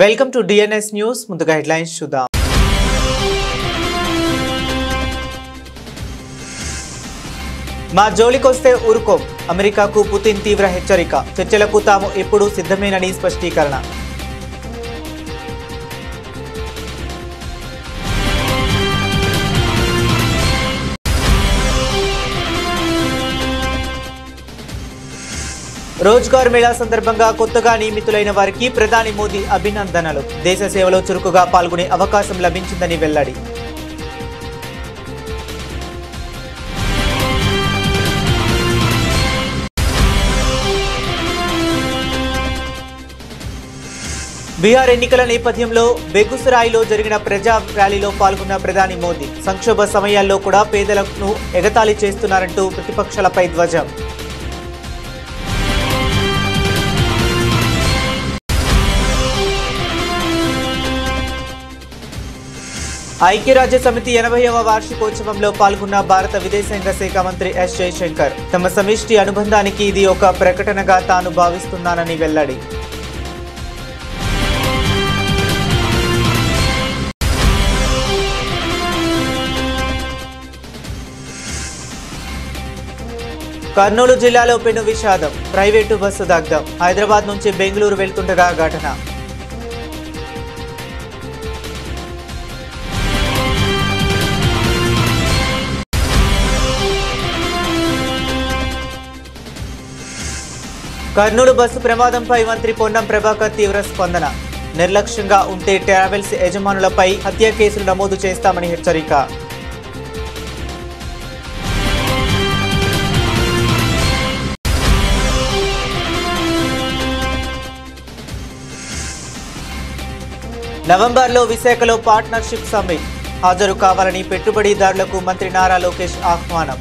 Welcome to DNS news. ముందుగా headlines చూద్దాం. మా జోలికొస్తే ఊరుకోం, అమెరికాకు పుతిన్ తీవ్ర హెచ్చరిక. చర్చలకు తాము ఎప్పుడూ సిద్ధమేనని స్పష్టీకరణ. రోజ్గార్ మేళా సందర్భంగా కొత్తగా నియమితులైన వారికి ప్రధాని మోదీ అభినందనలు. దేశ సేవలో చురుకుగా పాల్గొనే అవకాశం లభించిందని వెల్లడి. బీహార్ ఎన్నికల నేపథ్యంలో బెగుసరాయిలో జరిగిన ప్రజా ర్యాలీలో పాల్గొన్న ప్రధాని మోదీ సంక్షోభ సమయాల్లో కూడా పేదలను ఎగతాళి చేస్తున్నారంటూ ప్రతిపక్షాలపై ధ్వజం. ఐక్యరాజ్య సమితి 80వ వార్షికోత్సవంలో పాల్గొన్న భారత విదేశాంగ శాఖ మంత్రి ఎస్ జయశంకర్ తమ సమిష్టి అనుబంధానికి ఇది ఒక ప్రకటనగా తాను భావిస్తున్నానని వెల్లడి. కర్నూలు జిల్లాలో పెను విషాదం, ప్రైవేటు బస్సు దగ్ధం. హైదరాబాద్ నుంచి బెంగళూరు వెళ్తుండగా ఘటన. కర్నూలు బస్సు ప్రమాదంపై మంత్రి పొన్నం ప్రభాకర్ తీవ్ర స్పందన. నిర్లక్ష్యంగా ఉంటే ట్రావెల్స్ యజమానులపై హత్య కేసులు నమోదు చేస్తామని హెచ్చరిక. నవంబర్లో విశాఖలో పార్ట్నర్షిప్ సమ్మిట్ హాజరు కావాలని పెట్టుబడిదారులకు మంత్రి నారా లోకేష్ ఆహ్వానం.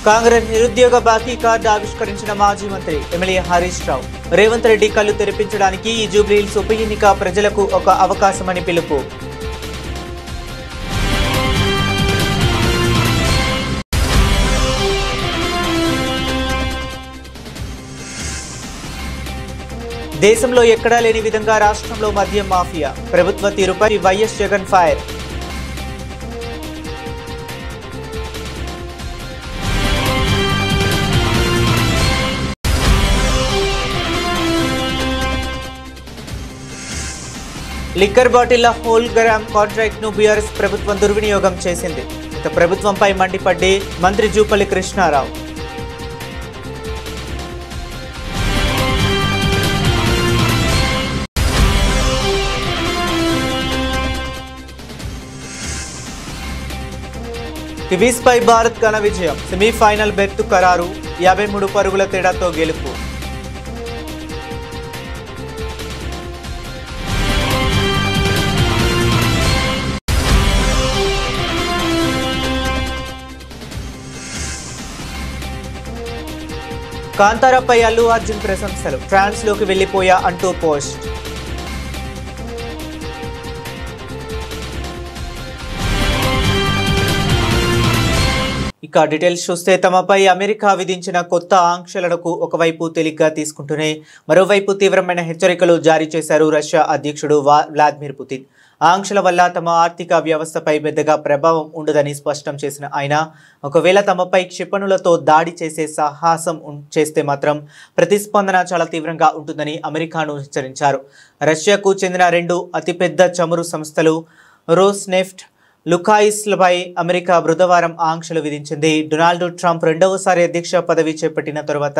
కాంగ్రెస్ నిరుద్యోగ బాకీ కార్డు ఆవిష్కరించిన మాజీ మంత్రి ఎమ్మెల్యే హరీష్ రావు. రేవంత్ రెడ్డి కళ్ళు తెరిపించడానికి ఈ జూబ్లీహిల్స్ ఉప ఎన్నిక ప్రజలకు ఒక అవకాశమని పిలుపు. దేశంలో ఎక్కడా లేని విధంగా రాష్ట్రంలో మద్యం మాఫియా. ప్రభుత్వ తీరుపై వైఎస్ జగన్ ఫైర్. లిక్కర్ బాటిళ్ల హోల్గ్రామ్ కాంట్రాక్ట్ ను బీఆర్ఎస్ ప్రభుత్వం దుర్వినియోగం చేసింది. గత ప్రభుత్వంపై మండిపడ్డి మంత్రి జూపల్లి కృష్ణారావు. కివీస్ పై భారత్ ఘన విజయం. సెమీఫైనల్ బెర్తు ఖరారు. 53 పరుగుల తేడాతో గెలుపు. కాంతారాపై అల్లు అర్జున్ ప్రశంసలు. ఫ్రాన్స్ లోకి వెళ్లిపోయా అంటూ పోస్ట్. ఇక డీటెయిల్స్ చూస్తే తమపై అమెరికా విధించిన కొత్త ఆంక్షలకు ఒకవైపు తేలిగ్గా తీసుకుంటూనే మరోవైపు తీవ్రమైన హెచ్చరికలు జారీ చేశారు రష్యా అధ్యక్షుడు వ్లాదిమిర్ పుతిన్. ఆంక్షల వల్ల తమ ఆర్థిక వ్యవస్థపై పెద్దగా ప్రభావం ఉండదని స్పష్టం చేసిన ఆయన ఒకవేళ తమపై క్షిపణులతో దాడి చేసే సాహసం చేస్తే మాత్రం ప్రతిస్పందన చాలా తీవ్రంగా ఉంటుందని అమెరికాను హెచ్చరించారు. రష్యాకు చెందిన 2 అతిపెద్ద చమురు సంస్థలు రోస్నెఫ్ట్, లుకాయిస్లపై అమెరికా బుధవారం ఆంక్షలు విధించింది. డొనాల్డ్ ట్రంప్ రెండవసారి అధ్యక్ష పదవి చేపట్టిన తరువాత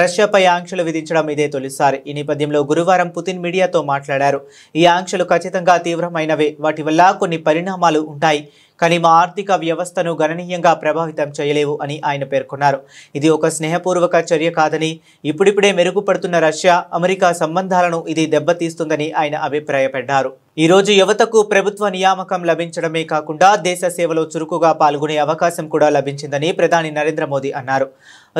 రష్యాపై ఆంక్షలు విధించడం ఇదే తొలిసారి. ఈ నేపథ్యంలో గురువారం పుతిన్ మీడియాతో మాట్లాడారు. ఈ ఆంక్షలు ఖచ్చితంగా తీవ్రమైనవే, వాటి వల్ల కొన్ని పరిణామాలు ఉంటాయి, కానీ మా ఆర్థిక వ్యవస్థను గణనీయంగా ప్రభావితం చేయలేవు అని ఆయన పేర్కొన్నారు. ఇది ఒక స్నేహపూర్వక చర్య కాదని, ఇప్పుడిప్పుడే మెరుగుపడుతున్న రష్యా అమెరికా సంబంధాలను ఇది దెబ్బతీస్తుందని ఆయన అభిప్రాయపడ్డారు. ఈ రోజు యువతకు ప్రభుత్వ నియామకం లభించడమే కాకుండా దేశ సేవలో చురుకుగా పాల్గొనే అవకాశం కూడా లభించిందని ప్రధాని నరేంద్ర మోదీ అన్నారు.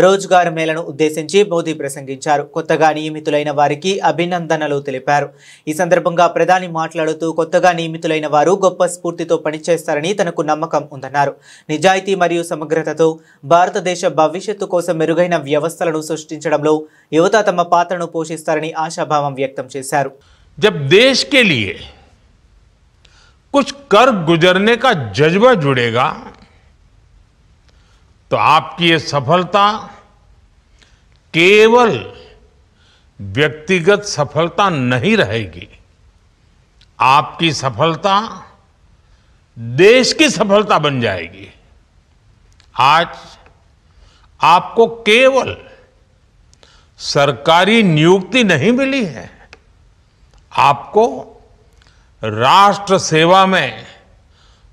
రోజ్గార్ మేళను ఉద్దేశించి మోదీ ప్రసంగించారు. కొత్తగా నియమితులైన వారికి అభినందనలు తెలిపారు. ఈ సందర్భంగా ప్రధాని మాట్లాడుతూ కొత్తగా నియమితులైన వారు గొప్ప స్ఫూర్తితో పనిచేస్తారని తనకు నమ్మకం ఉందన్నారు. నిజాయితీ మరియు సమగ్రతతో భారతదేశ భవిష్యత్తు కోసం మెరుగైన వ్యవస్థలను సృష్టించడంలో యువత తమ పాత్రను పోషిస్తారని ఆశాభావం వ్యక్తం చేశారు. जब देश के लिए कुछ कर गुजरने का जज्बा जुड़ेगा तो आपकी ये सफलता केवल व्यक्तिगत सफलता नहीं रहेगी, आपकी सफलता देश की सफलता बन जाएगी। आज आपको केवल सरकारी नियुक्ति नहीं मिली है, आपको राष्ट्र सेवा में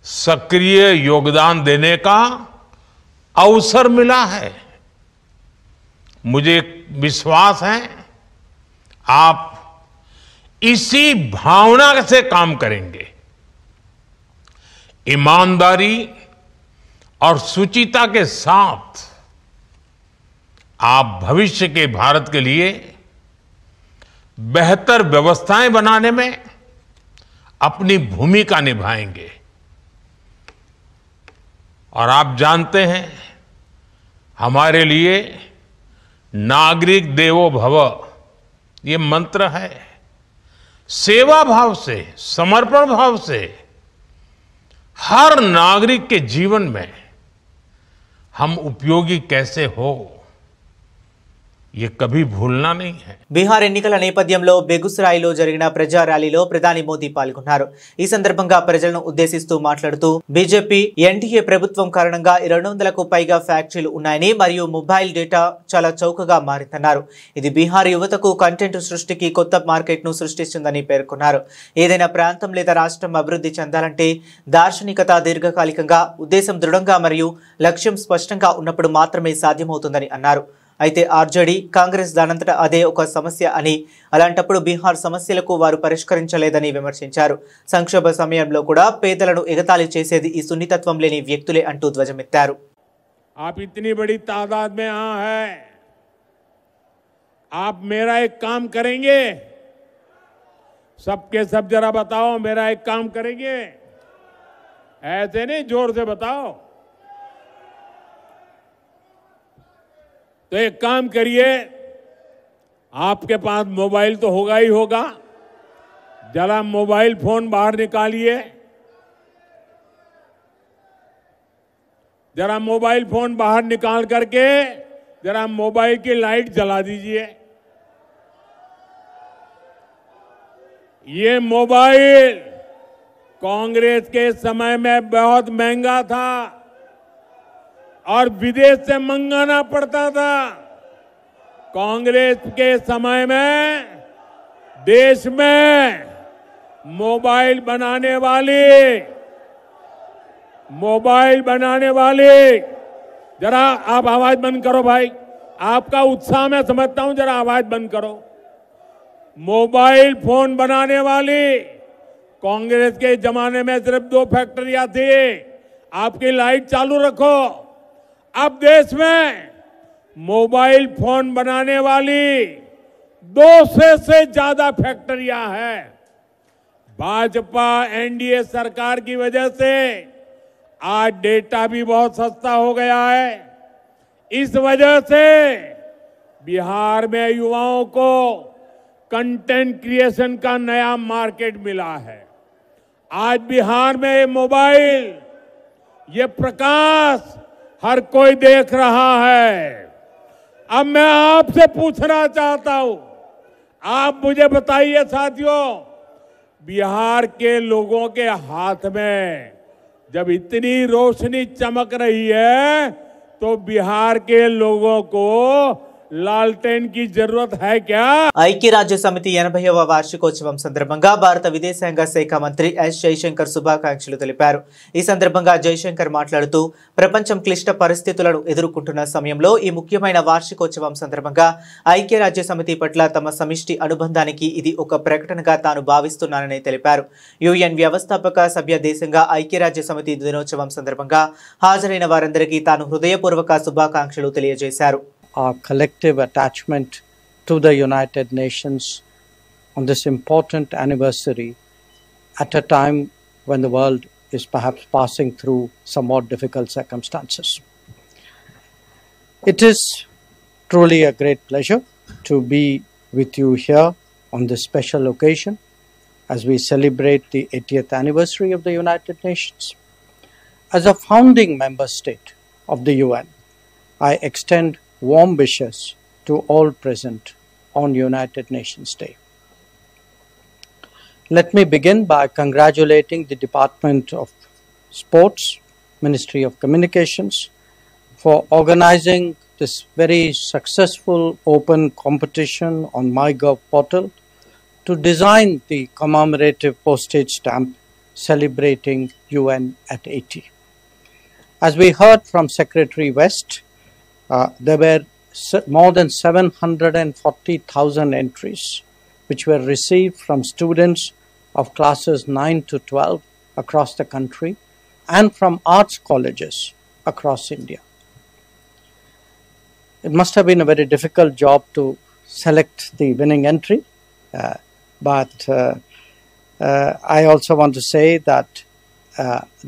सक्रिय योगदान देने का अवसर मिला है। मुझे विश्वास है आप इसी भावना से काम करेंगे। ईमानदारी और शुचिता के साथ आप भविष्य के भारत के लिए बेहतर व्यवस्थाएं बनाने में अपनी भूमिका निभाएंगे। और आप जानते हैं हमारे लिए नागरिक देवो भव ये मंत्र है। सेवा भाव से, समर्पण भाव से हर नागरिक के जीवन में हम उपयोगी कैसे हो ये कभी भूलना नहीं है। బీహార్ ఎన్నికల నేపథ్యంలో బెగుసరాయిలో జరిగిన ప్రజా ర్యాలీలో ప్రధాని మోదీ పాల్గొన్నారు. ఈ సందర్భంగా ప్రజలను ఉద్దేశిస్తూ మాట్లాడుతూ బీజేపీ ఎన్డీఏ ప్రభుత్వం కారణంగా 200కు పైగా ఫ్యాక్టరీలు ఉన్నాయని మరియు మొబైల్ డేటా చాలా చౌకగా మారిందన్నారు. ఇది బీహార్ యువతకు కంటెంట్ సృష్టికి కొత్త మార్కెట్ను సృష్టిస్తుందని పేర్కొన్నారు. ఏదైనా ప్రాంతం లేదా రాష్ట్రం అభివృద్ధి చెందాలంటే దార్శనికత, దీర్ఘకాలికంగా ఉద్దేశం దృఢంగా మరియు లక్ష్యం స్పష్టంగా ఉన్నప్పుడు మాత్రమే సాధ్యమవుతుందని అన్నారు. అయితే ఆర్జేడీ, కాంగ్రెస్ దానంతటా అదే ఒక సమస్య అని, అలాంటప్పుడు బీహార్ సమస్యలకు వారు పరిష్కరించలేదని విమర్శించారు. సంక్షోభ సమయంలో కూడా పేదలను ఎగతాళి చేసేది ఈ సున్నితత్వం లేని వ్యక్తులే అంటూ ధ్వజమెత్తారు. आप इतनी बड़ी तादाद में यहाँ है, आप मेरा एक काम करेंगे? सबके सब जरा बताओ, मेरा एक काम करेंगे? ऐसे नहीं, जोर से बताओ। तो एक काम करिए, आपके पास मोबाइल तो होगा ही होगा, जरा मोबाइल फोन बाहर निकालिए, जरा मोबाइल फोन बाहर निकाल करके जरा मोबाइल की लाइट जला दीजिए। ये मोबाइल कांग्रेस के समय में बहुत महंगा था और विदेश से मंगाना पड़ता था। कांग्रेस के समय में देश में मोबाइल बनाने वाली जरा आप आवाज बंद करो भाई, आपका उत्साह मैं समझता हूं, जरा आवाज बंद करो। मोबाइल फोन बनाने वाली कांग्रेस के जमाने में सिर्फ 2 फैक्ट्रियां थी। आपकी लाइट चालू रखो, अब देश में मोबाइल फोन बनाने वाली 200 से ज्यादा फैक्ट्रियां हैं। भाजपा एनडीए सरकार की वजह से आज डेटा भी बहुत सस्ता हो गया है। इस वजह से बिहार में युवाओं को कंटेंट क्रिएशन का नया मार्केट मिला है। आज बिहार में ये मोबाइल, ये प्रकाश हर कोई देख रहा है। अब मैं आपसे पूछना चाहता हूं, आप मुझे बताइए साथियों, बिहार के लोगों के हाथ में जब इतनी रोशनी चमक रही है तो बिहार के लोगों को लालटेन की जरूरत है क्या? ఐక్యరాజ్య సమితి 80వ వార్షికోత్సవం సందర్భంగా భారత విదేశాంగ శాఖ మంత్రి ఎస్ జైశంకర్ శుభాకాంక్షలు తెలిపారు. ఈ సందర్భంగా జైశంకర్ మాట్లాడుతూ ప్రపంచం క్లిష్ట పరిస్థితులను ఎదుర్కొంటున్న సమయంలో ఈ ముఖ్యమైన వార్షికోత్సవం సందర్భంగా ఐక్యరాజ్య సమితి పట్ల తమ సమిష్టి అనుబంధానికి ఇది ఒక ప్రకటనగా తాను భావిస్తున్నానని తెలిపారు. యుఎన్ వ్యవస్థాపక సభ్య దేశంగా ఐక్యరాజ్య సమితి దినోత్సవం సందర్భంగా హాజరైన వారందరికీ తాను హృదయపూర్వక శుభాకాంక్షలు తెలియజేశారు. Our collective attachment to the United Nations on this important anniversary at a time when the world is perhaps passing through somewhat difficult circumstances. It is truly a great pleasure to be with you here on this special occasion as we celebrate the 80th anniversary of the United Nations. As a founding member state of the UN, I extend warm wishes to all present on United Nations Day. Let me begin by congratulating the Department of Sports, Ministry of Communications, for organizing this very successful open competition on MyGov portal to design the commemorative postage stamp celebrating UN at 80. As we heard from Secretary West, there were more than 740,000 entries which were received from students of classes 9 to 12 across the country and from arts colleges across India. It must have been a very difficult job to select the winning entry, but I also want to say that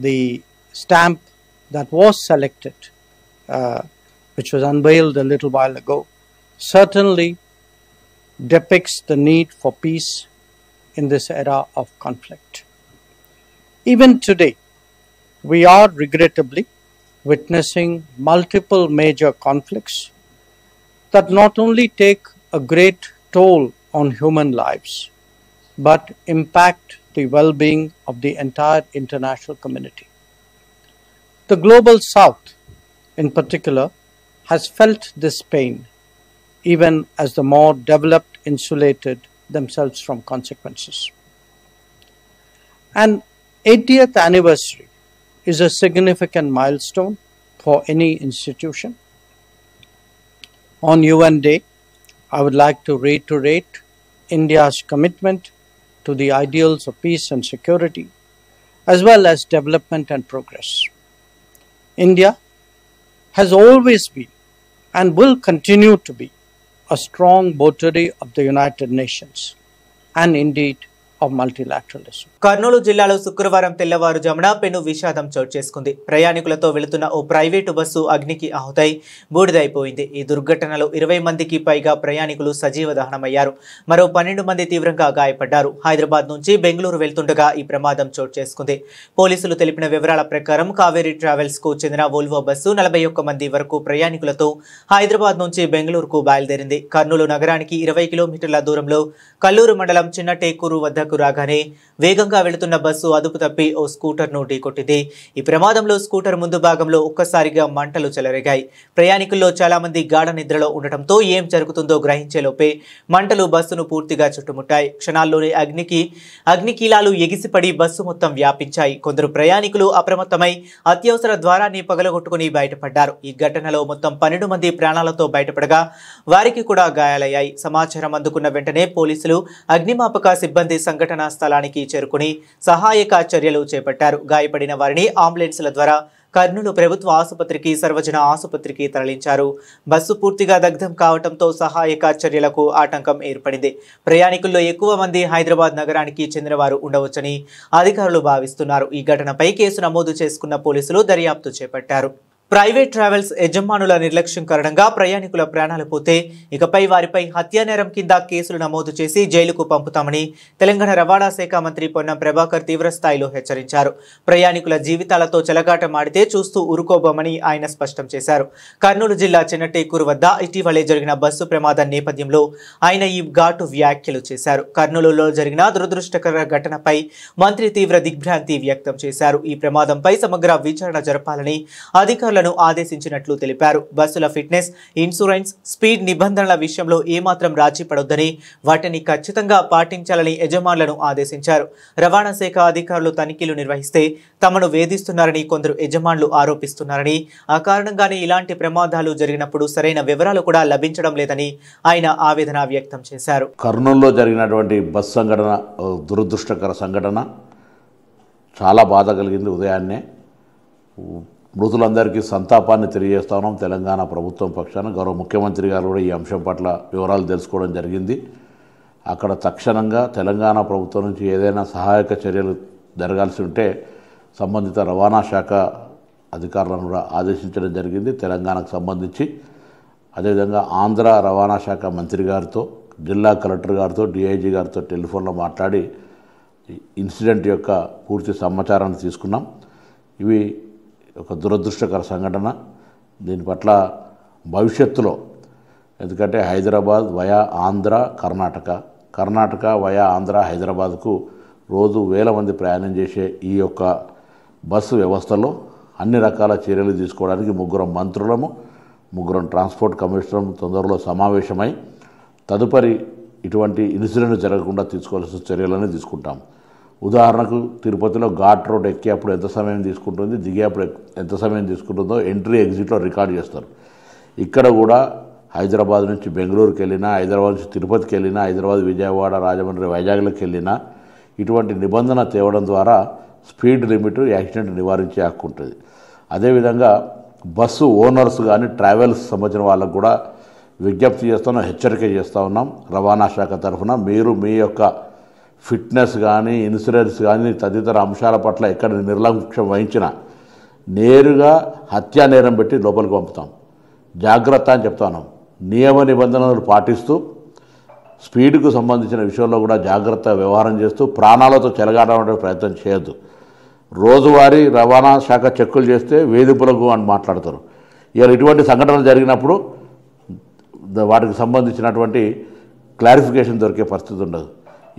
the stamp that was selected, which was unveiled a little while ago, certainly depicts the need for peace in this era of conflict. Even today, we are regrettably witnessing multiple major conflicts that not only take a great toll on human lives, but impact the well-being of the entire international community. The Global South, in particular, has felt this pain, even as the more developed insulated themselves from consequences. An 80th anniversary is a significant milestone for any institution. On UN Day, I would like to reiterate India's commitment to the ideals of peace and security, as well as development and progress. India has always been and will continue to be a strong votary of the United Nations and indeed of multilateralism. Kurnool జిల్లాలో శుక్రవారం తెల్లవారుజామున పెను విషాదం చోటు చేసుకుంది. ప్రయాణికులతో వెళుతున్న ఓ private bus అగ్నికి ఆహుతై బూడిదైపోయింది. ఈ దుర్ఘటనలో 20 మందికి పైగా ప్రయాణికులు సజీవ దహనమయ్యారు. మరో 12 మంది తీవ్రంగా గాయపడ్డారు. హైదరాబాద్ నుంచి బెంగళూరు వెళ్తుండగా ఈ ప్రమాదం చోటు చేసుకుంది. పోలీసులు తెలిపిన వివరాల ప్రకారం కావేరీ ట్రావెల్స్ కు చెందిన వోల్వో బస్సు 41 మంది వరకు ప్రయాణికులతో హైదరాబాద్ నుంచి బెంగళూరుకు బయలుదేరింది. కర్నూలు నగరానికి 20 కిలోమీటర్ల దూరంలో కల్లూరు మండలం చిన్న టేకూరు వద్దకు రాగానే వేగంగా వెళుతున్న బస్సు అదుపు తప్పి ఓ స్కూటర్ను ఢీకొట్టింది. ఈ ప్రమాదంలో స్కూటర్ ముందు భాగంలో ఒక్కసారిగా మంటలు చెలరేగాయి. ప్రయాణికుల్లో చాలా మంది గాఢ నిద్రలో ఉండటంతో ఏం జరుగుతుందో గ్రహించేలోపే మంటలు బస్సును పూర్తిగా చుట్టుముట్టాయి. క్షణాల్లోనే అగ్నికీలాలు ఎగిసిపడి బస్సు మొత్తం వ్యాపించాయి. కొందరు ప్రయాణికులు అప్రమత్తమై అత్యవసర ద్వారాన్ని పగలగొట్టుకుని బయటపడ్డారు. ఈ ఘటనలో మొత్తం 12 మంది ప్రాణాలతో బయటపడగా వారికి కూడా గాయాలయ్యాయి. సమాచారం అందుకున్న వెంటనే పోలీసులు, అగ్నిమాపక సిబ్బంది సంఘటనా స్థలానికి చేరుకుని సహాయక చర్యలు చేపట్టారు. గాయపడిన వారిని అంబులెన్స్ల ద్వారా కర్నూలు ప్రభుత్వ ఆసుపత్రికి, సర్వజన ఆసుపత్రికి తరలించారు. బస్సు పూర్తిగా దగ్ధం కావడంతో సహాయక చర్యలకు ఆటంకం ఏర్పడింది. ప్రయాణికుల్లో ఎక్కువ మంది హైదరాబాద్ నగరానికి చెందినవారు ఉండవచ్చని అధికారులు భావిస్తున్నారు. ఈ ఘటనపై కేసు నమోదు చేసుకున్న పోలీసులు దర్యాప్తు చేపట్టారు. ప్రైవేట్ ట్రావెల్స్ యజమానుల నిర్లక్ష్యం కారణంగా ప్రయాణికుల ప్రాణాలు పోతే ఇకపై వారిపై హత్యానేరం కింద కేసులు నమోదు చేసి జైలుకు పంపుతామని తెలంగాణ రవాణా శాఖ మంత్రి పొన్నం ప్రభాకర్ తీవ్రస్థాయిలో హెచ్చరించారు. ప్రయాణికుల జీవితాలతో చెలగాటమాడితే చూస్తూ ఊరుకోబోమని ఆయన స్పష్టం చేశారు. కర్నూలు జిల్లా చిన్నటేకూరు వద్ద ఇటీవలే జరిగిన బస్సు ప్రమాదం నేపథ్యంలో ఆయన ఈ ఘాటు వ్యాఖ్యలు చేశారు. కర్నూలులో జరిగిన దురదృష్టకర ఘటనపై మంత్రి తీవ్ర దిగ్భ్రాంతి వ్యక్తం చేశారు. ఈ ప్రమాదంపై సమగ్ర విచారణ జరపాలని అధికారులను అధికారులను ఆదేశించినట్లు తెలిపారు. బస్సుల ఫిట్నెస్, ఇన్సూరెన్స్, స్పీడ్ నిబంధనల విషయంలో ఏమాత్రం రాజీ పడొద్దని, వాటిని ఖచ్చితంగా పాటించాలని యజమానులను ఆదేశించారు. రవాణా శాఖ అధికారులు తనిఖీలు నిర్వహిస్తే తమను వేధిస్తున్నారని కొందరు యజమానులు ఆరోపిస్తున్నారని, ఆ కారణంగానే ఇలాంటి ప్రమాదాలు జరిగినప్పుడు సరైన వివరాలు కూడా లభించడం లేదని ఆయన ఆవేదన వ్యక్తం చేశారు. కర్నూలులో జరిగినటువంటి బస్ సంఘటన దురదృష్టకర సంఘటన, చాలా బాధ కలిగింది. ఉదయాన్నే మృతులందరికీ సంతాపాన్ని తెలియజేస్తా ఉన్నాం. తెలంగాణ ప్రభుత్వం పక్షాన గౌరవ ముఖ్యమంత్రి గారు కూడా ఈ అంశం పట్ల వివరాలు తెలుసుకోవడం జరిగింది. అక్కడ తక్షణంగా తెలంగాణ ప్రభుత్వం నుంచి ఏదైనా సహాయక చర్యలు జరగాల్సి ఉంటే సంబంధిత రవాణా శాఖ అధికారులను కూడా ఆదేశించడం జరిగింది. తెలంగాణకు సంబంధించి అదేవిధంగా ఆంధ్ర రవాణా శాఖ మంత్రి గారితో, జిల్లా కలెక్టర్ గారితో, డిఐజీ గారితో టెలిఫోన్లో మాట్లాడి ఇన్సిడెంట్ యొక్క పూర్తి సమాచారాన్ని తీసుకున్నాం. ఇవి ఒక దురదృష్టకర సంఘటన. దీని పట్ల భవిష్యత్తులో, ఎందుకంటే హైదరాబాద్ వయా ఆంధ్ర, కర్ణాటక వయా ఆంధ్ర, హైదరాబాద్కు రోజు వేల మంది ప్రయాణం చేసే ఈ యొక్క బస్సు వ్యవస్థలో అన్ని రకాల చర్యలు తీసుకోవడానికి ముగ్గురం ట్రాన్స్పోర్ట్ కమిషనర్ తొందరలో సమావేశమై తదుపరి ఇటువంటి ఇన్సిడెంట్ జరగకుండా తీసుకోవాల్సిన చర్యలను తీసుకుంటాం. ఉదాహరణకు తిరుపతిలో ఘాట్ రోడ్ ఎక్కేప్పుడు ఎంత సమయం తీసుకుంటుంది, దిగేప్పుడు ఎంత సమయం తీసుకుంటుందో ఎంట్రీ ఎగ్జిట్లో రికార్డ్ చేస్తారు. ఇక్కడ కూడా హైదరాబాద్ నుంచి బెంగళూరుకి వెళ్ళినా, హైదరాబాద్ నుంచి తిరుపతికి వెళ్ళినా, హైదరాబాద్, విజయవాడ, రాజమండ్రి, వైజాగ్లకు వెళ్ళినా ఇటువంటి నిబంధన తేవడం ద్వారా స్పీడ్ లిమిట్, యాక్సిడెంట్ నివారించే హక్కు ఉంటుంది. అదేవిధంగా బస్సు ఓనర్స్ కానీ ట్రావెల్స్ సంబంధించిన వాళ్ళకు కూడా విజ్ఞప్తి చేస్తున్నాం, హెచ్చరిక చేస్తూ ఉన్నాం. రవాణా శాఖ తరఫున మీరు మీ యొక్క ఫిట్నెస్ కానీ, ఇన్సూరెన్స్ కానీ తదితర అంశాల పట్ల ఎక్కడ నిర్లక్ష్యం వహించినా నేరుగా హత్యా నేరం పెట్టి లోపలికి పంపుతాం. జాగ్రత్త అని చెప్తా ఉన్నాం. నియమ నిబంధనలు పాటిస్తూ స్పీడ్కు సంబంధించిన విషయంలో కూడా జాగ్రత్త వ్యవహారం చేస్తూ ప్రాణాలతో చెలగాటం ప్రయత్నం చేయొద్దు. రోజువారీ రవాణా శాఖ చెక్కులు చేస్తే వేధింపులకు అని మాట్లాడతారు. ఇవాళ ఇటువంటి సంఘటనలు జరిగినప్పుడు వాటికి సంబంధించినటువంటి క్లారిఫికేషన్ దొరికే పరిస్థితి ఉండదు.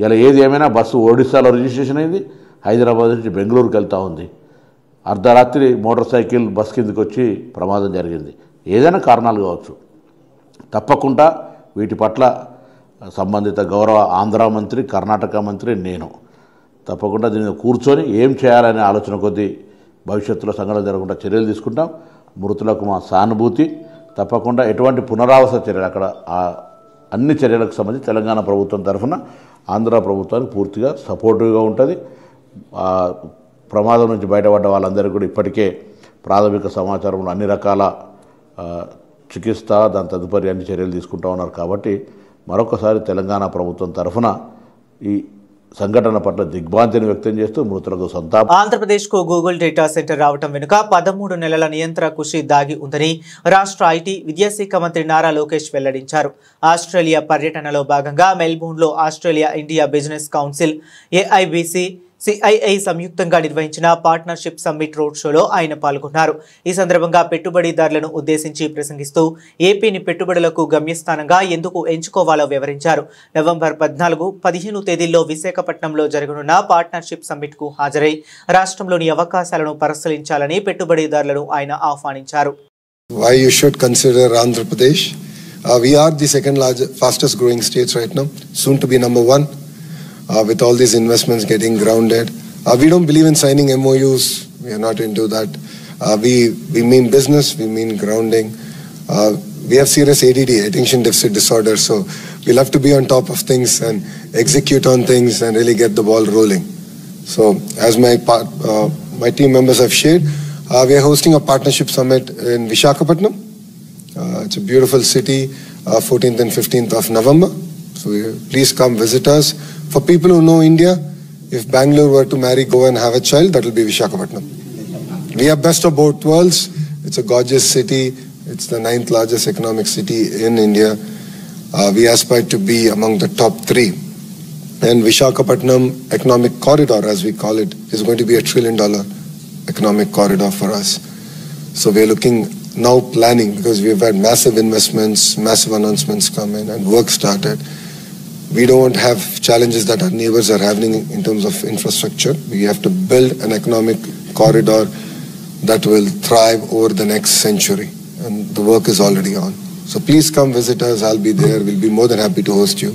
ఇలా ఏది ఏమైనా బస్సు ఒడిశాలో రిజిస్ట్రేషన్ అయింది, హైదరాబాద్ నుంచి బెంగళూరుకి వెళ్తూ ఉంది. అర్ధరాత్రి మోటార్ సైకిల్ బస్ కిందకి వచ్చి ప్రమాదం జరిగింది. ఏదైనా కారణాలు కావచ్చు. తప్పకుండా వీటి పట్ల సంబంధిత గౌరవ ఆంధ్ర మంత్రి, కర్ణాటక మంత్రి, నేను తప్పకుండా దీన్ని కూర్చొని ఏం చేయాలనే ఆలోచన కొద్దీ భవిష్యత్తులో సంఘటన జరగకుండా చర్యలు తీసుకుంటాం. మృతులకు మా సానుభూతి. తప్పకుండా ఎటువంటి పునరావాస చర్యలు, అక్కడ అన్ని చర్యలకు సంబంధించి తెలంగాణ ప్రభుత్వం తరఫున ఆంధ్ర ప్రభుత్వానికి పూర్తిగా సపోర్టివ్గా ఉంటుంది. ప్రమాదం నుంచి బయటపడ్డ వాళ్ళందరికీ కూడా ఇప్పటికే ప్రాథమిక సమాచారంలో అన్ని రకాల చికిత్స, దాని తదుపరి అన్ని చర్యలు తీసుకుంటూ ఉన్నారు. కాబట్టి మరొకసారి తెలంగాణ ప్రభుత్వం తరఫున ఈ సంఘటన పట్ల దిగ్భ్రాంతిని వ్యక్తం చేస్తూ మృతులకు సంతాపం. ఆంధ్రప్రదేశ్కు గూగుల్ డేటా సెంటర్ రావడం వెనుక 13 నెలల నియంత్రణ కృషి దాగి ఉందని రాష్ట్ర ఐటీ, విద్యాశాఖ మంత్రి నారా లోకేష్ వెల్లడించారు. ఆస్ట్రేలియా పర్యటనలో భాగంగా మెల్బోర్న్లో Australia India business council, AIBC, CII సంయుక్తంగా నిర్వహించిన పార్ట్నర్షిప్ సమ్మిట్ రోడ్ షోలో ఆయన పాల్గొన్నారు. ఈ సందర్భంగా పెట్టుబడిదారులను ఉద్దేశించి ప్రసంగిస్తూ ఏపీని పెట్టుబడులకు గమ్యస్థానంగా ఎందుకు ఎంచుకోవాలో వివరించారు. నవంబర్ 14, 15 తేదీల్లో విశాఖపట్నంలో జరగనున్న పార్ట్నర్షిప్ సమ్మిట్కు హాజరై రాష్ట్రంలోని అవకాశాలను పరిశీలించాలని పెట్టుబడిదారులను ఆయన ఆహ్వానించారు. Why you should consider Andhra Pradesh? We are the second largest, fastest growing states right now, soon to be number 1. With all these investments getting grounded, we don't believe in signing MOUs. We are not into that. We mean business. We mean grounding. We have serious ADD, attention deficit disorder. So we'll have to be on top of things and execute on things and really get the ball rolling. So as my team members have shared, we are hosting a partnership summit in Visakhapatnam. It's a beautiful city. 14th and 15th of November. So please come visit us. For people who know India, if Bangalore were to marry Goa and have a child, that will be Visakhapatnam. We have best of both worlds. It's a gorgeous city. It's the 9th largest economic city in India. We aspire to be among the top 3. And Visakhapatnam economic corridor, as we call it, is going to be $1 trillion economic corridor for us. So we're looking now planning, because we've had massive investments, massive announcements come in and work started. We don't have challenges that our neighbors are having in terms of infrastructure. We have to build an economic corridor that will thrive over the next century. And the work is already on. So please come visit us. I'll be there. We'll be more than happy to host you.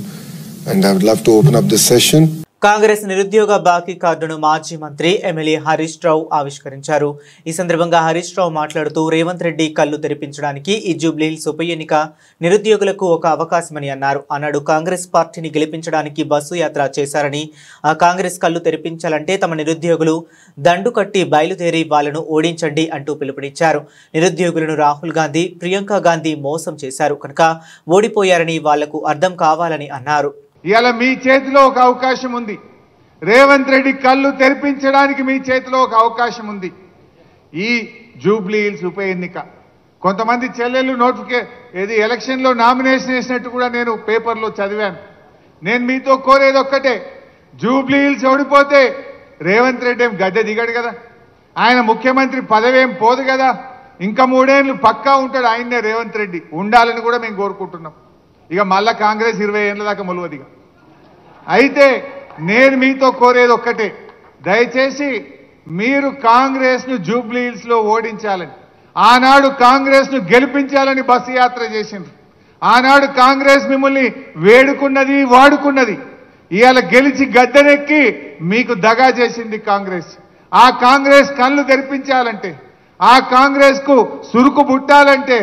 And I would love to open up this session. Congress నిరుద్యోగ బాకీ కార్డును మాజీ మంత్రి MLA Harish Rao ఆవిష్కరించారు. ఈ సందర్భంగా హరీష్ రావు మాట్లాడుతూ రేవంత్ రెడ్డి కళ్ళు తెరిపించడానికి ఈ జూబ్లీహిల్స్ ఉప ఎన్నిక నిరుద్యోగులకు ఒక అవకాశమని అన్నారు. ఆనాడు కాంగ్రెస్ పార్టీని గెలిపించడానికి బస్సు యాత్ర చేశారని, ఆ కాంగ్రెస్ కళ్ళు తెరిపించాలంటే తమ నిరుద్యోగులు దండు కట్టి బయలుదేరి వాళ్లను ఓడించండి అంటూ పిలుపునిచ్చారు. నిరుద్యోగులను రాహుల్ గాంధీ, ప్రియాంక గాంధీ మోసం చేశారు కనుక ఓడిపోయారని వాళ్లకు అర్థం కావాలని అన్నారు. ఇవాళ మీ చేతిలో ఒక అవకాశం ఉంది. రేవంత్ రెడ్డి కళ్ళు తెరిపించడానికి మీ చేతిలో ఒక అవకాశం ఉంది. ఈ జూబ్లీహిల్స్ ఉప ఎన్నిక కొంతమంది చెల్లెళ్ళు ఎలక్షన్లో నామినేషన్ వేసినట్టు కూడా నేను పేపర్లో చదివాను. నేను మీతో కోరేది ఒక్కటే, జూబ్లీహిల్స్ ఓడిపోతే రేవంత్ రెడ్డి ఏం గద్దె దిగడు కదా, ఆయన ముఖ్యమంత్రి పదవేం పోదు కదా, ఇంకా 3 ఏళ్ళు పక్కా ఉంటాడు ఆయన్నే రేవంత్ రెడ్డి, ఉండాలని కూడా మేము కోరుకుంటున్నాం. ఇక మళ్ళా కాంగ్రెస్ 20 ఏళ్ళ దాకా మొలవదిగా. అయితే నేను మీతో కోరేది ఒక్కటే, దయచేసి మీరు కాంగ్రెస్ను జూబ్లీహిల్స్లో ఓడించాలని, ఆనాడు కాంగ్రెస్ను గెలిపించాలని బస్సు యాత్ర చేసిండ్రు. ఆనాడు కాంగ్రెస్ మిమ్మల్ని వేడుకున్నది, వాడుకున్నది. ఇవాళ గెలిచి గద్దెనెక్కి మీకు దగా చేసింది కాంగ్రెస్. ఆ కాంగ్రెస్ కళ్ళు తెరిపించాలంటే, ఆ కాంగ్రెస్ కు సురుకు పుట్టాలంటే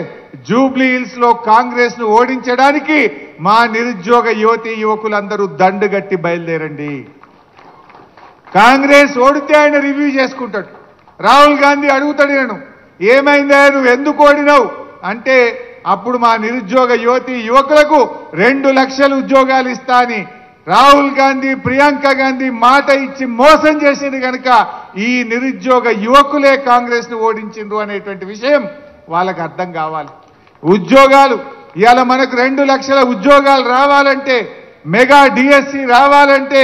జూబ్లీహిల్స్ లో కాంగ్రెస్ ను ఓడించడానికి మా నిరుద్యోగ యువతి యువకులందరూ దండుగట్టి బయలుదేరండి. కాంగ్రెస్ ఓడితే ఆయన రివ్యూ చేసుకుంటాడు. రాహుల్ గాంధీ అడుగుతాడు, నేను ఏమైందా నువ్వు ఎందుకు ఓడినావు అంటే, అప్పుడు మా నిరుద్యోగ యువతి యువకులకు 2 లక్షల ఉద్యోగాలు ఇస్తా అని రాహుల్ గాంధీ, ప్రియాంక గాంధీ మాట ఇచ్చి మోసం చేసింది కనుక ఈ నిరుద్యోగ యువకులే కాంగ్రెస్ ను ఓడించిండ్రు అనేటువంటి విషయం వాళ్ళకి అర్థం కావాలి. ఉద్యోగాలు ఇవాళ మనకు 2 లక్షల ఉద్యోగాలు రావాలంటే, మెగా డిఎస్సి రావాలంటే,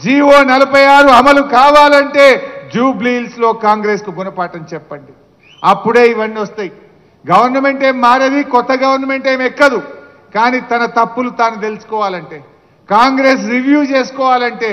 జీవో 46 అమలు కావాలంటే జూబ్లీహిల్స్ లో కాంగ్రెస్ కు గుణపాఠం చెప్పండి. అప్పుడే ఇవన్నీ వస్తాయి. గవర్నమెంట్ ఏం మారేది, కొత్త గవర్నమెంట్ ఏం ఎక్కదు. కానీ తన తప్పులు తాను తెలుసుకోవాలంటే, కాంగ్రెస్ రివ్యూ చేసుకోవాలంటే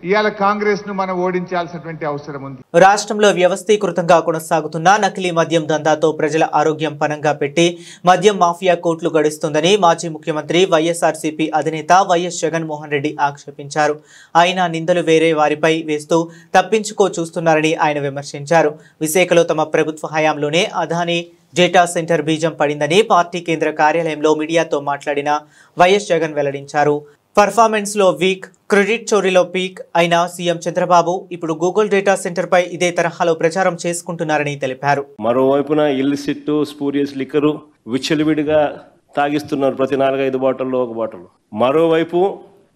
ఇవాళ కాంగ్రెస్ ను మనం ఓడించాల్సినటువంటి అవసరం ఉంది. రాష్ట్రంలో వ్యవస్థీకృతంగా కొనసాగుతున్న నకిలీ మద్యం దందాతో ప్రజల ఆరోగ్యం పనంగా పెట్టి మద్యం మాఫియా కోట్లు గడుస్తుందని మాజీ ముఖ్యమంత్రి వైఎస్ఆర్సీపీ అధినేత వైఎస్ జగన్మోహన్ రెడ్డి ఆక్షేపించారు. ఆయన నిందలు వేరే వారిపై వేస్తూ తప్పించుకో చూస్తున్నారని ఆయన విమర్శించారు. విశాఖలో తమ ప్రభుత్వ హయాంలోనే అదానీ డేటా సెంటర్ బీజం పడిందని పార్టీ కేంద్ర కార్యాలయంలో మీడియాతో మాట్లాడిన వైఎస్ జగన్ వెల్లడించారు. పర్ఫార్మెన్స్ లో వీక్, క్రెడిట్ చోరీలో పీక్ అయిన సీఎం చంద్రబాబు ఇప్పుడు గూగుల్ డేటా సెంటర్ పై ఇదే తరహాలో ప్రచారం చేసుకుంటున్నారని తెలిపారు. మరోవైపున ఇల్లిసిట్, స్పూరియస్ లిక్కరు విచ్చలవిడిగా తాగిస్తున్నారు, ప్రతి 4-5 బాటిల్లో ఒక బాటిల్. మరోవైపు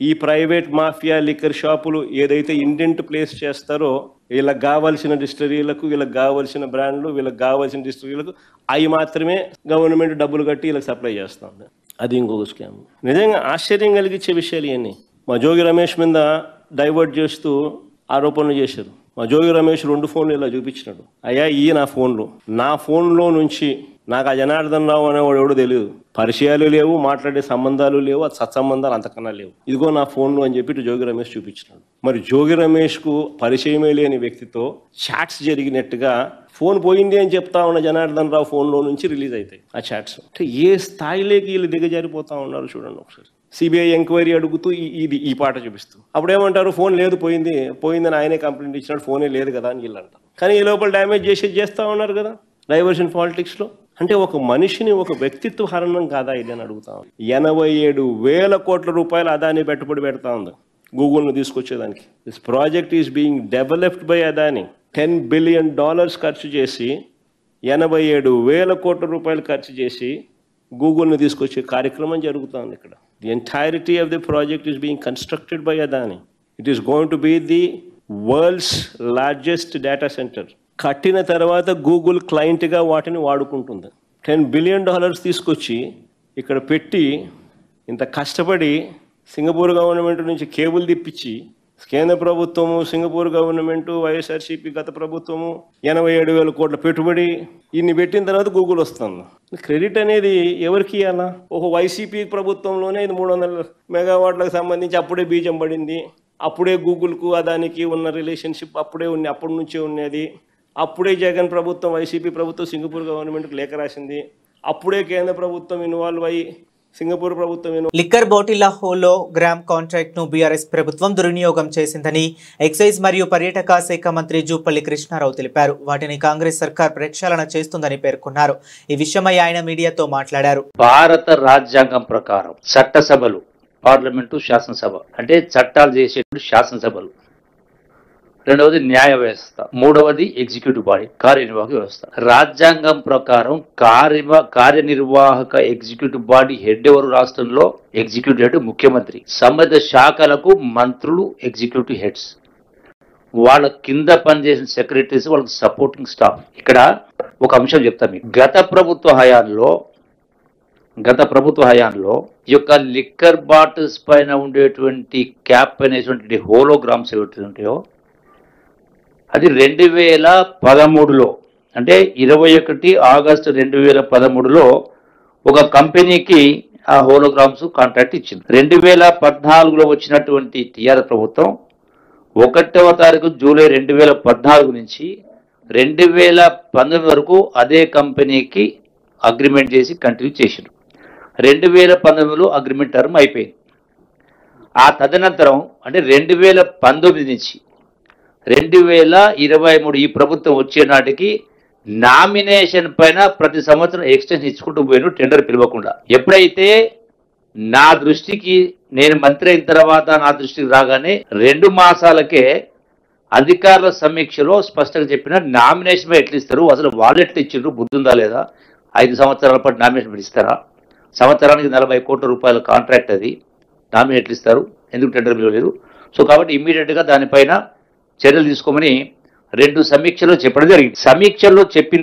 ఈ ప్రైవేట్ మాఫియా లిక్కర్ షాపులు ఏదైతే ఇండెంట్ ప్లేస్ చేస్తారో, వీళ్ళకి కావాల్సిన డిస్టరీలకు, వీళ్ళకి కావాల్సిన బ్రాండ్లు, వీళ్ళకి కావాల్సిన డిస్టరీలకు అవి మాత్రమే గవర్నమెంట్ డబ్బులు కట్టి వీళ్ళకి సప్లై చేస్తూ ఉంది. అది ఇంకొక స్కామ్. నిజంగా ఆశ్చర్యం కలిగించే విషయాలు ఇవన్నీ. మా జోగి రమేష్ మీద డైవర్ట్ చేస్తూ ఆరోపణలు చేశారు. మా జోగి రమేష్ 2 ఫోన్లు ఇలా చూపించినాడు. అయ్యా ఈ నా ఫోన్లో నుంచి నాకు ఆ జనార్దన్ రావు అనేవాడు ఎవడో తెలియదు, పరిచయాలు లేవు, మాట్లాడే సంబంధాలు లేవు, అది సత్సంబంధాలు అంతకన్నా లేవు, ఇదిగో నా ఫోన్లు అని చెప్పి జోగి రమేష్ చూపించినాడు. మరి జోగి రమేష్ కు పరిచయమే లేని వ్యక్తితో చాట్స్ జరిగినట్టుగా ఫోన్ పోయింది అని చెప్తా ఉన్న జనార్దన్ రావు ఫోన్లో నుంచి రిలీజ్ అవుతాయి ఆ చాట్స్. అంటే ఏ స్థాయిలోకి వీళ్ళు దిగజారిపోతా ఉన్నారు చూడండి ఒకసారి. సిబిఐ ఎంక్వైరీ అడుగుతూ ఈ పాట చూపిస్తూ అప్పుడు ఏమంటారు, ఫోన్ లేదు, పోయిందని ఆయనే కంప్లైంట్ ఇచ్చినాడు, ఫోనే లేదు కదా అని వీళ్ళు అంటారు. కానీ ఈ లోపల డ్యామేజ్ చేస్తూ ఉన్నారు కదా డైవర్షన్ పాలిటిక్స్లో. అంటే ఒక మనిషిని, ఒక వ్యక్తిత్వ హరణం కాదా ఇది అని అడుగుతా ఉంది. 87,000 కోట్ల రూపాయలు అదాని పెట్టుబడి పెడతా ఉంది గూగుల్ను తీసుకొచ్చేదానికి. This project is being developed by Adani. $10 billion ఖర్చు చేసి 87,000 కోట్ల రూపాయలు ఖర్చు చేసి గూగుల్ను తీసుకొచ్చే కార్యక్రమం జరుగుతూ ఉంది ఇక్కడ. The entirety of the project is being constructed by Adani. It is going to be the world's largest data centre. కట్టిన తర్వాత గూగుల్ క్లయింట్గా వాటిని వాడుకుంటుంది. $10 బిలియన్ తీసుకొచ్చి ఇక్కడ పెట్టి ఇంత కష్టపడి సింగపూర్ గవర్నమెంట్ నుంచి కేబుల్ తిప్పించి కేంద్ర ప్రభుత్వము, సింగపూర్ గవర్నమెంటు, వైఎస్ఆర్సీపీ గత ప్రభుత్వము 87,000 కోట్ల పెట్టుబడి ఇన్ని పెట్టిన తర్వాత గూగుల్ వస్తుంది. క్రెడిట్ అనేది ఎవరికి ఇవ్వాలా? వైసీపీ ప్రభుత్వంలోనే ఇది 300 మెగావాట్లకు సంబంధించి అప్పుడే బీజం పడింది, అప్పుడే గూగుల్కు అదానికి ఉన్న రిలేషన్షిప్ అప్పటి నుంచే ఉన్నది, అప్పుడే జగన్ ప్రభుత్వం వైసీపీ ప్రభుత్వం సింగపూర్ గవర్నమెంట్కి లేఖ రాసింది. అప్పుడే కేంద్ర ప్రభుత్వం ఇన్వాల్వ్ అయ్యి సింగపూర్ ప్రభుత్వం లిక్కర్ బాటిళ్ల హోలో గ్రామ్ కాంట్రాక్ట్ ను బీఆర్ఎస్ ప్రభుత్వం దుర్వినియోగం చేసిందని ఎక్సైజ్ మరియు పర్యాటక శాఖ మంత్రి జూపల్లి కృష్ణారావు తెలిపారు. వాటిని కాంగ్రెస్ సర్కార్ ప్రక్షాళన చేస్తుందని పేర్కొన్నారు. ఈ విషయమై ఆయన మీడియాతో మాట్లాడారు. భారత రాజ్యాంగం ప్రకారం చట్టసభలు, పార్లమెంటు, శాసనసభ అంటే చట్టాలు చేసేటువంటి శాసనసభలు, రెండవది న్యాయ వ్యవస్థ, మూడవది ఎగ్జిక్యూటివ్ బాడీ కార్యనిర్వాహక వ్యవస్థ. రాజ్యాంగం ప్రకారం కార్యనిర్వాహక ఎగ్జిక్యూటివ్ బాడీ హెడ్ ఎవరు? రాష్ట్రంలో ఎగ్జిక్యూటివ్ హెడ్ ముఖ్యమంత్రి. సంబంధిత శాఖలకు మంత్రులు ఎగ్జిక్యూటివ్ హెడ్స్, వాళ్ళ కింద పనిచేసిన సెక్రటరీస్, వాళ్ళకి సపోర్టింగ్ స్టాఫ్. ఇక్కడ ఒక అంశం చెప్తాను మీకు. గత ప్రభుత్వ హయాంలో ఈ యొక్క లిక్కర్ బాటిల్స్ పైన ఉండేటువంటి క్యాప్ అనేటువంటి హోలోగ్రామ్స్ ఏవైతే ఉంటాయో అది 2013లో అంటే 21 ఆగస్టు 2013లో ఒక కంపెనీకి ఆ హోలోగ్రామ్స్ కాంట్రాక్ట్ ఇచ్చింది. 2014లో వచ్చినటువంటి టీఆర్ఎస్ ప్రభుత్వం 1వ తారీఖు జూలై 2014 నుంచి 2019 వరకు అదే కంపెనీకి అగ్రిమెంట్ చేసి కంటిన్యూ చేసింది. 2019లో అగ్రిమెంట్ టర్మ్ అయిపోయింది. ఆ తదనంతరం అంటే 2019 నుంచి 2023 ఈ ప్రభుత్వం వచ్చే నాటికి నామినేషన్ పైన ప్రతి సంవత్సరం ఎక్స్టెన్షన్ ఇచ్చుకుంటూ పోయిన టెండర్ పిలవకుండా. ఎప్పుడైతే నా దృష్టికి, నేను మంత్రి అయిన తర్వాత నా దృష్టికి రాగానే 2 మాసాలకే అధికారుల సమీక్షలో స్పష్టంగా చెప్పిన నామినేషన్ ఎట్లా ఇస్తారు, అసలు వాళ్ళు ఎట్లా ఇచ్చిండ్రు, బుద్ధి ఉందా లేదా, 5 సంవత్సరాల పాటు నామినేషన్ ఇస్తారా, సంవత్సరానికి 40 కోట్ల రూపాయల కాంట్రాక్ట్, అది నామినేట్లు ఇస్తారు, ఎందుకు టెండర్ పిలవలేదు? సో కాబట్టి ఇమ్మీడియట్గా దానిపైన చర్యలు తీసుకోమని 2 సమీక్షలు చెప్పడం జరిగింది. సమీక్షల్లో చెప్పిన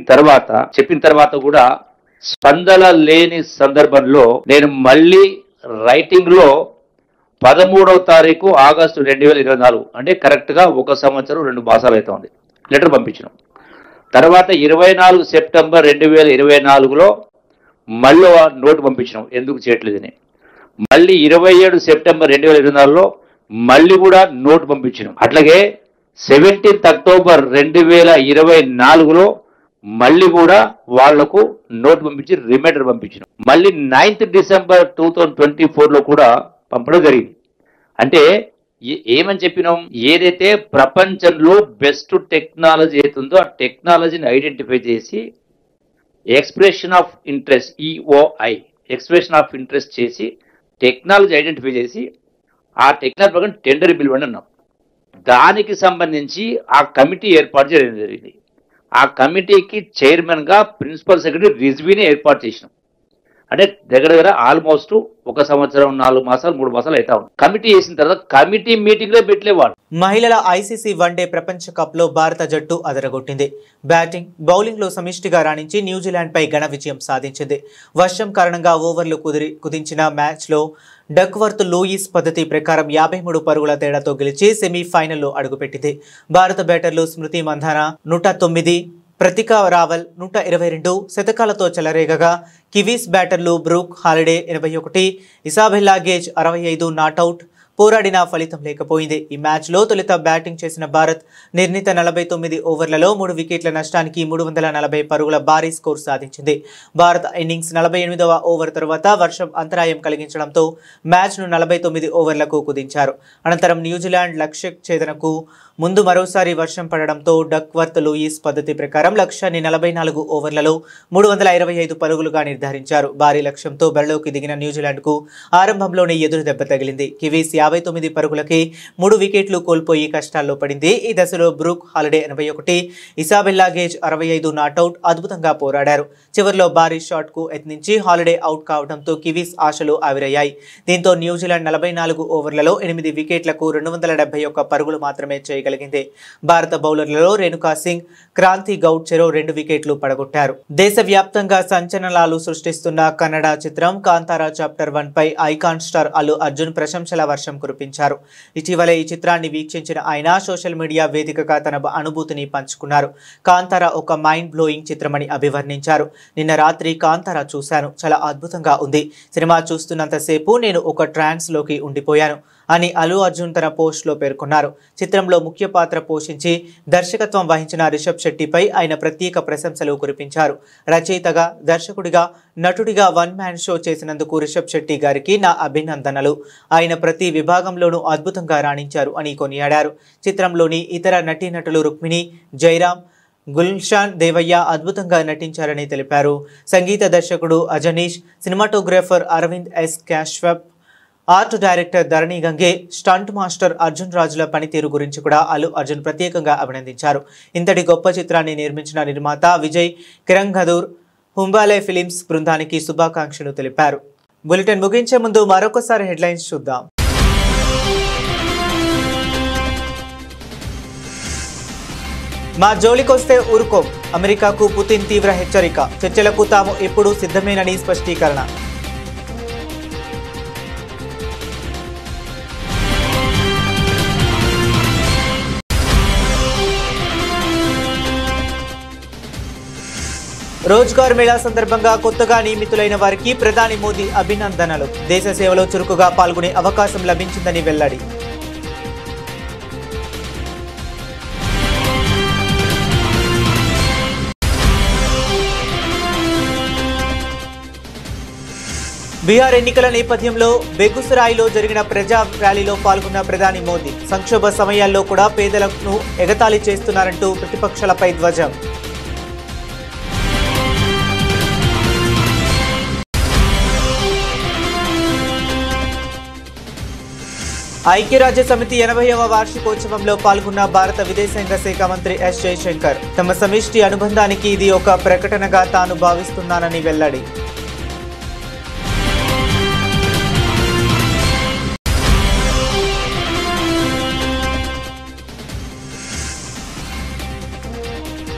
తర్వాత కూడా స్పందన లేని సందర్భంలో నేను మళ్ళీ రైటింగ్ లో 13వ తారీఖు ఆగస్టు 2024 అంటే కరెక్ట్ గా 1 సంవత్సరం 2 మాసాలు అయితే ఉంది లెటర్ పంపించినాం. తర్వాత 24 సెప్టెంబర్ 2024లో మళ్ళీ నోటు పంపించినాం ఎందుకు చేయట్లేదని. మళ్ళీ 27 సెప్టెంబర్ 2024లో మళ్ళీ కూడా నోటు పంపించినాం. అట్లాగే 17 అక్టోబర్ 2024లో మళ్ళీ కూడా వాళ్లకు నోట్ పంపించి రిమైండర్ పంపించినాం. మళ్ళీ 9 డిసెంబర్ 2024లో కూడా పంపడం జరిగింది. అంటే ఏమని చెప్పినాం, ఏదైతే ప్రపంచంలో బెస్ట్ టెక్నాలజీ అవుతుందో ఆ టెక్నాలజీని ఐడెంటిఫై చేసి expression of interest EOI expression of interest చేసి టెక్నాలజీ ఐడెంటిఫై చేసి ఆ టెక్నాలజీ ప్రకారం టెండర్ పిలవండి అన్నాం. దానికి సంబంధించి ఆ కమిటీ ఏర్పాటు చేయడం జరిగింది. ఆ కమిటీకి చైర్మన్ గా ప్రిన్సిపల్ సెక్రటరీ రిజ్వీని ఏర్పాటు చేసినాం. అంటే దగ్గర ఆల్మోస్ట్ 1 సంవత్సరం 4 మాసాలు 3 మాసాలు అవుతా ఉంది. కమిటీ చేసిన తర్వాత కమిటీ మీటింగ్ లో పెట్టలేవాడు. మహిళల ఐసీసీ వన్డే ప్రపంచ కప్ లో భారత జట్టు అదరగొట్టింది. బ్యాటింగ్, బౌలింగ్ లో సమిష్టిగా రాణించి న్యూజిలాండ్ పై ఘన విజయం సాధించింది. వర్షం కారణంగా ఓవర్లు కుదించిన మ్యాచ్ లో డక్వర్త్ లూయిస్ పద్ధతి ప్రకారం 53 పరుగుల తేడాతో గెలిచి సెమీఫైనల్లో అడుగుపెట్టింది. భారత బ్యాటర్లు స్మృతి మంధాన 109, ప్రతికా రావల్ 122 శతకాలతో చెలరేగగా కివీస్ బ్యాటర్లు Brooke Halliday 81, Isabella Gaze 65 not out పోరాడినా ఫలితం లేకపోయింది. ఈ మ్యాచ్లో తొలుత బ్యాటింగ్ చేసిన భారత్ నిర్ణీత 49 ఓవర్లలో 3 వికెట్ల నష్టానికి 340 పరుగుల భారీ స్కోర్ సాధించింది. భారత ఇన్నింగ్స్ 48వ ఓవర్ తర్వాత వర్షం అంతరాయం కలిగించడంతో మ్యాచ్ను 49 ఓవర్లకు కుదించారు. అనంతరం న్యూజిలాండ్ లక్ష్య ఛేదనకు ముందు మరోసారి వర్షం పడడంతో డక్వర్త్ లూయిస్ పద్ధతి ప్రకారం లక్ష్యాన్ని 44 ఓవర్లలో 325 పరుగులుగా నిర్ధారించారు. భారీ లక్ష్యంతో బరిలోకి దిగిన న్యూజిలాండ్కు ఆరంభంలోనే ఎదురు దెబ్బ తగిలింది. కివీస్ 59 పరుగులకి 3 వికెట్లు కోల్పోయి కష్టాల్లో పడింది. ఈ దశలో Brooke Halliday 81, Isabella Gaze 65 not out అద్భుతంగా పోరాడారు. చివరిలో భారీ షాట్కు యత్నించి హాలిడే అవుట్ కావడంతో కివీస్ ఆశలు ఆవిరయ్యాయి. దీంతో న్యూజిలాండ్ 44 ఓవర్లలో 8 వికెట్లకు 271 పరుగులు మాత్రమే చేయగలిగింది. భారత బౌలర్లలో రేణుకా సింగ్, క్రాంతి గౌడ్ చెరో 2 వికెట్లు పడగొట్టారు. దేశవ్యాప్తంగా సంచలనాలు సృష్టిస్తున్న కన్నడ చిత్రం కాంతారా చాప్టర్ 1 పై ఐకాన్ స్టార్ అల్లు అర్జున్ ప్రశంసల వర్షం కురిపించారు. ఇటీవలే ఈ చిత్రాన్ని వీక్షించిన ఆయన సోషల్ మీడియా వేదికగా తన అనుభూతిని పంచుకున్నారు. కాంతారా ఒక మైండ్ బ్లోయింగ్ చిత్రమని అభివర్ణించారు. నిన్న రాత్రి కాంతారా చూశాను, చాలా అద్భుతంగా ఉంది. సినిమా చూస్తున్నంతసేపు నేను ఒక ట్రాన్స్ లోకి ఉండిపోయాను. అని అల్లు అర్జున్ తన పోస్ట్లో పేర్కొన్నారు. చిత్రంలో ముఖ్య పాత్ర పోషించి దర్శకత్వం వహించిన రిషబ్ శెట్టిపై ఆయన ప్రత్యేక ప్రశంసలు కురిపించారు. రచయితగా, దర్శకుడిగా, నటుడిగా వన్ మ్యాన్ షో చేసినందుకు రిషబ్ శెట్టి గారికి నా అభినందనలు. ఆయన ప్రతి విభాగంలోనూ అద్భుతంగా రాణించారు అని కొనియాడారు. చిత్రంలోని ఇతర నటీనటులు రుక్మిణి, జయరాం, గుల్షాన్ దేవయ్య అద్భుతంగా నటించారని తెలిపారు. సంగీత దర్శకుడు Ajaneesh, cinematographer Aravind S Kashyap, art director Dharani Gange, stunt master Arjun రాజుల పనితీరు గురించి కూడా అల్లు అర్జున్ ప్రత్యేకంగా అభినందించారు. ఇంతటి గొప్ప చిత్రాన్ని నిర్మించిన నిర్మాత విజయ్ కిరంగదూర్ హుంబాలే ఫిలిమ్స్ బృందానికి శుభాకాంక్షలు తెలిపారు. బులెటిన్ ముగించే ముందు మరొకసారి హెడ్లైన్స్ చూద్దాం. మా జోలికొస్తే ఊరుకోం, అమెరికాకు పుతిన్ తీవ్ర హెచ్చరిక. చర్చలకు తాము ఎప్పుడూ సిద్ధమేనని స్పష్టీకరణ. రోజ్గార్ మేళా సందర్భంగా కొత్తగా నియమితులైన వారికి ప్రధాని మోదీ అభినందనలు. దేశ సేవలో చురుకుగా పాల్గొనే అవకాశం లభించిందని వెల్లడి. బీహార్ ఎన్నికల నేపథ్యంలో బెగుసరాయిలో జరిగిన ప్రజా ర్యాలీలో పాల్గొన్న ప్రధాని మోదీ సంక్షోభ సమయాల్లో కూడా పేదలను ఎగతాళి చేస్తున్నారంటూ ప్రతిపక్షాలపై ధ్వజం. ఐక్యరాజ్య సమితి 80వ వార్షికోత్సవంలో పాల్గొన్న భారత విదేశాంగ శాఖ మంత్రి ఎస్ జయశంకర్ తమ సమిష్టి అనుబంధానికి ఇది ఒక ప్రకటనగా తాను భావిస్తున్నానని వెల్లడి.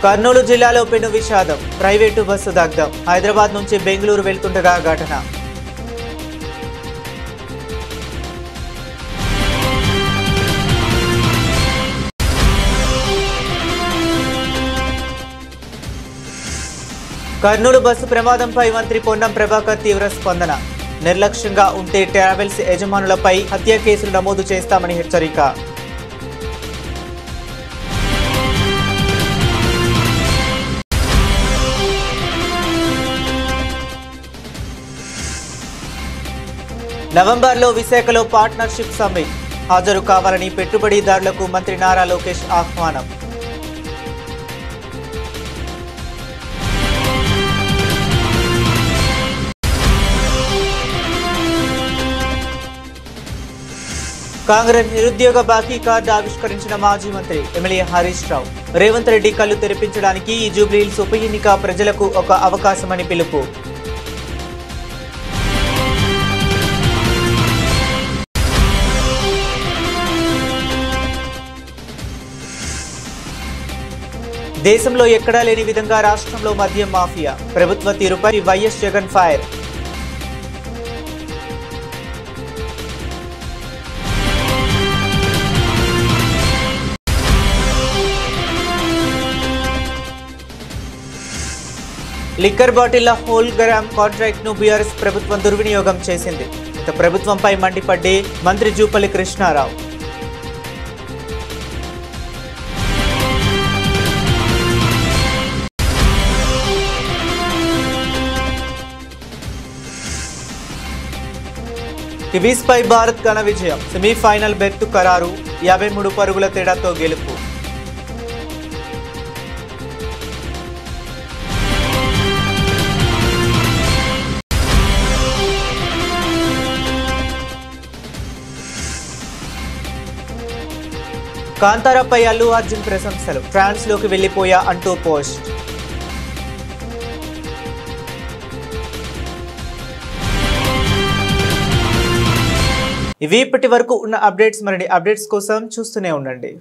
కర్నూలు జిల్లాలో పెను విషాదం, ప్రైవేటు బస్సు దగ్ధం. హైదరాబాద్ నుంచి బెంగళూరు వెళ్తుండగా ఘటన. కర్నూలు బస్సు ప్రమాదంపై మంత్రి పొన్నం ప్రభాకర్ తీవ్ర స్పందన. నిర్లక్ష్యంగా ఉంటే ట్రావెల్స్ యజమానులపై హత్య కేసులు నమోదు చేస్తామని హెచ్చరిక. నవంబర్లో విశాఖలో పార్ట్నర్షిప్ సమ్మిట్ హాజరు కావాలని పెట్టుబడిదారులకు మంత్రి నారా లోకేష్ ఆహ్వానం. కాంగ్రెస్ నిరుద్యోగ బాకీ కార్డు ఆవిష్కరించిన మాజీ మంత్రి ఎమ్మెల్యే హరీష్ రావు. రేవంత్ రెడ్డి కళ్ళు తెరిపించడానికి ఈ జూబ్లీహిల్స్ ఉప ఎన్నిక ప్రజలకు ఒక అవకాశమని పిలుపు. దేశంలో ఎక్కడా లేని విధంగా రాష్ట్రంలో మద్యం మాఫియా. ప్రభుత్వ తీరుపై వైఎస్ జగన్ ఫైర్. లిక్కర్ బాటిళ్ల హోల్గ్రామ్ కాంట్రాక్ట్ ను బీఆర్ఎస్ ప్రభుత్వం దుర్వినియోగం చేసింది. గత ప్రభుత్వంపై మండిపడ్డే మంత్రి జూపల్లి కృష్ణారావు. కివీస్ పై భారత్ ఘన విజయం. సెమీఫైనల్ బెర్త్ ఖరారు. 53 పరుగుల తేడాతో గెలుపు. కాంతారాపై అల్లు అర్జున్ ప్రశంసలు. ఫ్రాన్స్ లోకి వెళ్లిపోయా అంటూ పోస్ట్. ఇవి ఇప్పటి వరకు ఉన్న అప్డేట్స్. మరిన్ని అప్డేట్స్ కోసం చూస్తూనే ఉండండి.